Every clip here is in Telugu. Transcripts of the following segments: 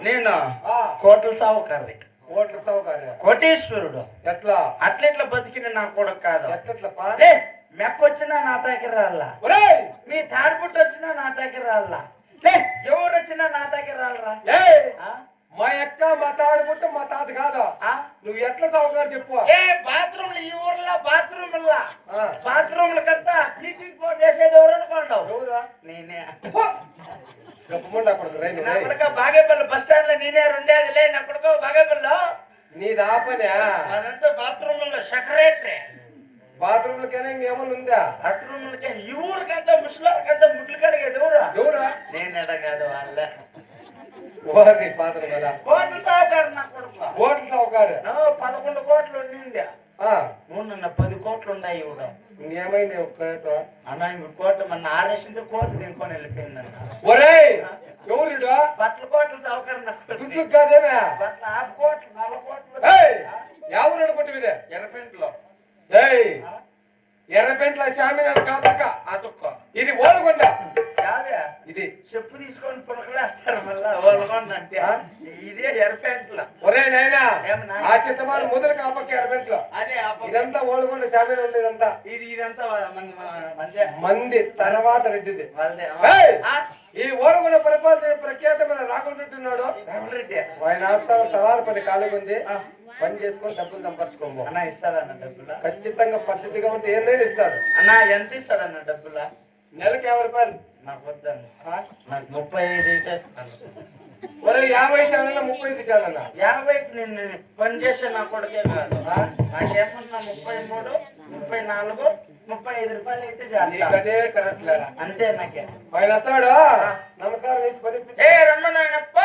నేను కోట్ల సావుకారి కోటేశ్వరుడు. ఎట్లా అట్లెట్లా బతికిన నా కొడుకు కాదు. ఎట్లెట్లా మెక్కొచ్చినా నా దగ్గర రాల్లా, మీ తాడిపుట్టు వచ్చినా నా దగ్గర రాల్లా, ఎవరు వచ్చినా నా దగ్గర రాలరా. మా అక్క మా తాడిపుట్ట మా తాత కాదా? నువ్వు ఎట్లా సావుకారు చెప్పు. బాత్రూమ్ ఈ ఊర్లో బాత్రూమ్ల కంతా బ్లీచింగ్ పౌడర్ వేసేది ఎవరు అనుకోండావు? ఎవరా? నేనే. బాగేపల్లి బస్ స్టాండ్ లో నేనే ఉండేది లేనప్పుడు బాగేపల్లిలో నీది ఆ పనే అదంతా బాత్రూమ్ లో సెక్రటరీ బాత్రూమ్లకైనా ఇంకేమన్నా ఉందా బాత్రూమ్ ఈ ఊరికంతా ముసలారికంతా ముట్లు కడిగేది ఎవరా ఎవరా నేను ఎడగాదు వాళ్ళ ఓరి పాత్ర కదా కోట్ల సావుకారు నా కొడుకు ఓట్ల సౌకారు 11 కోట్లు ఉండింది ఆ నన్న 10 కోట్లు ఉన్నాయి ఇవ్వడం ఇంకేమైంది ఒక్క అన్న ఇంకో కోట మన ఆరేసింది కోట తినుకొని వెళ్ళిపోయిందన్న ఒరేయ్ ఎవరుడు బట్టల కోట్ల సావుకారు నా కొడుకు దుడ్లు కాదేమే బట్టల 5 కోట్లు 4 కోట్లు ఏయ్ ఎవరు అనుకుంటువిదే ఎర్రపెంట్లో ఏయ్ ఎర్రపెంట్ల శామినాల కాపక్క అదొక్క ఇది ఓలగొండ కాదే ఇది చెప్పు తీసుకొని పులకలేస్తారు మళ్ళా వాళ్ళకొండ అంటే ఇదే ఎర్రపెంట్ల ఒరే నాయనా ఏమన్నా? ఆ చిత్తమాలు మొదలు కాపక్క ఎర్రపెంట్లో అదే ఇదంతా ఓలగొండ శామిన ఉంది ఇదంతా ఇదంతా మందే మంది తర్వాత రెడ్డిది వాళ్ళదే ఏయ్! ఈ ఓలగొండ పరిపాలన ప్రఖ్యాతమైన రాఘవ రెడ్డి ఉన్నాడు రెడ్డి ఆయన తలారి పని ఖాళీగా ఉంది పని చేసుకొని డబ్బులు సంపర్చుకోము అన్న ఇస్తాడన్న డబ్బులా ఖచ్చితంగా పద్ధతిగా ఉంటే ఏదైనా ఇస్తాడు అన్న ఎంత ఇస్తాడన్న డబ్బులా నెలకి 50 రూపాయలు నాకు వద్దన్న నాకు 35 ఇస్తాను ఒరే 50 శాలన్నా 35 శాలన్నా 50కి నేను పని చేసే నా కొడుకే కాదు నాకేమన్నా 33 34 35 రూపాయలు అయితే నీకు చాలు అదే కరెక్ట్ లేరా అంతే నాకే ఆయన వస్తాడు నమస్కారం వేసి పని ఏ రమ్మనాయనప్ప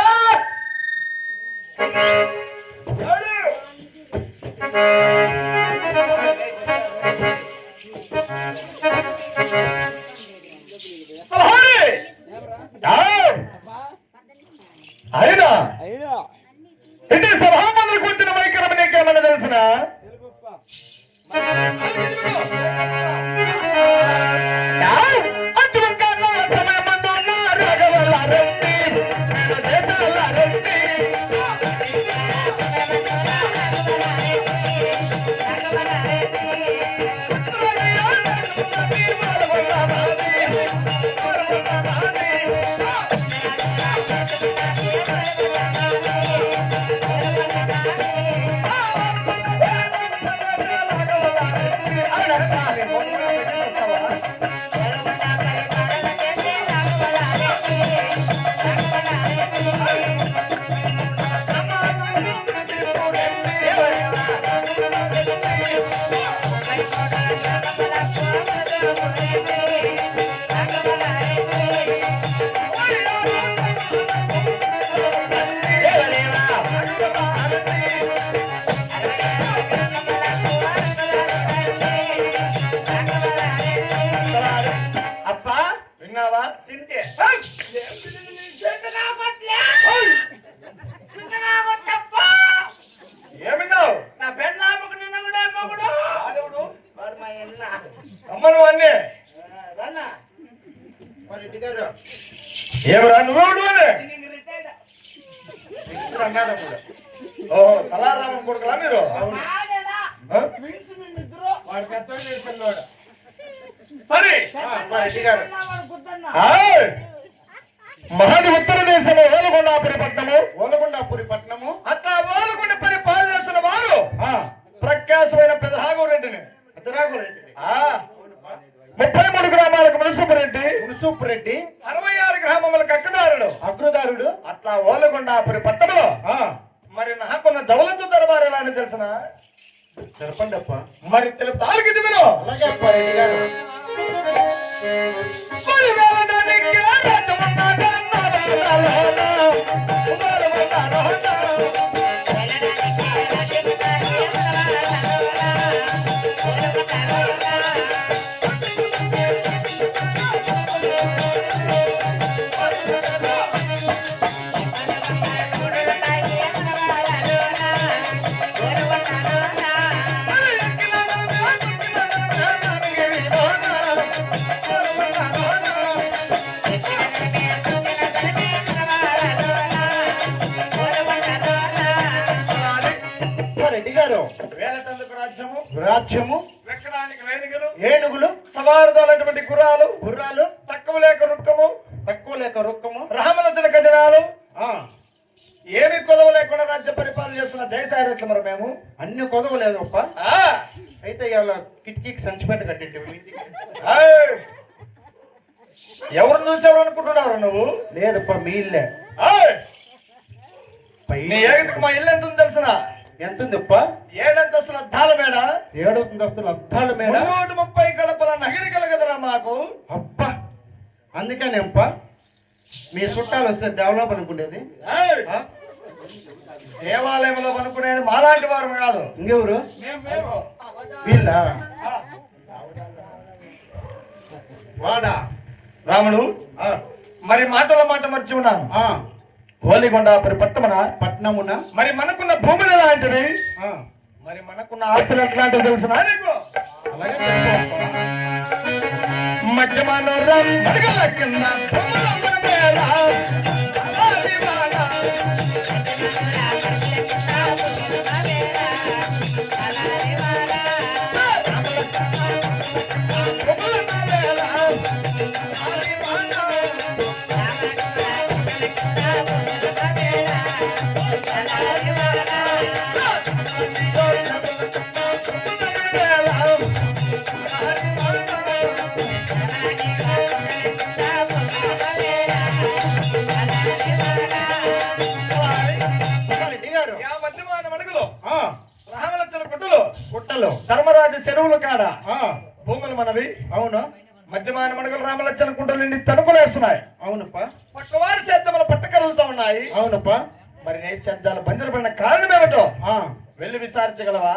అయినా ఇంటి సభామందరికి వచ్చిన వైఖరం నీకేమన్నా తెలిసిన తింటే ఏమిన్నావు నా పెన్నాముకు నిన్న కూడా మొగుడు వాడు మా ఎన్న అమ్మను అన్నీ రన్నా రెడ్డి గారు ఏమరా నువ్వు అన్నాడు ఓహో తలారామం కొడుకులా మీరు వాడు పెద్ద పిల్లోడు సరే రెడ్డి గారు మహాది ఉత్తర దేశము ఓలగొండాపురి పట్టణము అట్లా ఓలగొండ పరిపాలన చేస్తున్న వారు ప్రఖ్యాసమైన పెదరాఘవరెడ్డిని 33 గ్రామాలకు మున్సూపురెడ్డి 66 గ్రామములకు అగ్రదారుడు అట్లా ఓలగొండాపురి పట్టణంలో మరి నాకున్న దౌలతు దర్బారు ఎలా అని తెలిసిన చెప్పండి అప్ప మరి తెలుపుతారు గిది మీరు అలాగే అప్ప రెడ్డి గారు రాజ్యము ఎక్కడానికి ఏనుగులు సవారుదోలటువంటి గుర్రాలు తక్కువ లేక రుక్కము రామలచన గజనాలు ఏమి కొదవ లేకుండా రాజ్య పరిపాలన చేస్తున్న దేశారెట్లు మరి మేము అన్ని కొదవలేదు అప్ప అయితే ఇవాళ కిటికీకి సంచిపెట్ట కట్టింటి ఎవరు చూసేవారు అనుకుంటున్నారు నువ్వు లేదప్ప మీ ఇల్లే నీ ఏగదికి మా ఇల్లు ఎంత ఉంది తెలిసిన ఎంత ఉందిప్ప? 7 అంతస్తుల అద్దాల మేడ. 7 అంతస్తుల అద్దాల మేడ. 330 గడపల నగిరి కలగదరా మాకు. అబ్బా, అందుకని అప్ప మీ చుట్టాలు వస్తే దేవలోపం అనుకునేది. దేవాలయంలో అనుకునేది మాలాంటి వారు కాదు. ఇంకెవరు? వీళ్ళ వాడా రాముడు. మరి మాటల మాట మర్చి ఉన్నాను. హోలిగొండ పట్టణమున మరి మనకున్న భూములు ఎలాంటివి, మరి మనకున్న ఆశలు ఎట్లాంటివి తెలుసునా నీకు? మధ్యమానోరం అడగల కింద గుట్టలు ధర్మరాజు చెరువులు కాడ భూములు మనవి. అవును. మధ్యమాన మడుగులు రామలచ్చన కుంటలు నిండి తణుకులేస్తున్నాయి. అవునప్ప. పక్కవారి సేద్యముల పట్టకరులతో ఉన్నాయి. అవునప్ప. మరి నే సేద్యాలు బంజరపడిన కారణం ఏమిటో వెళ్ళి విచారించగలవా?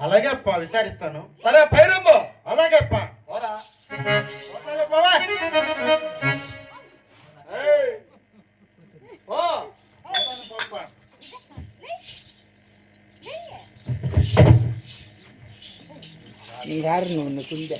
అలాగే అప్ప, విచారిస్తాను. సరే పైరమ్ము. అలాగే అప్ప. யாரு ஒண்ணு குஞ்ச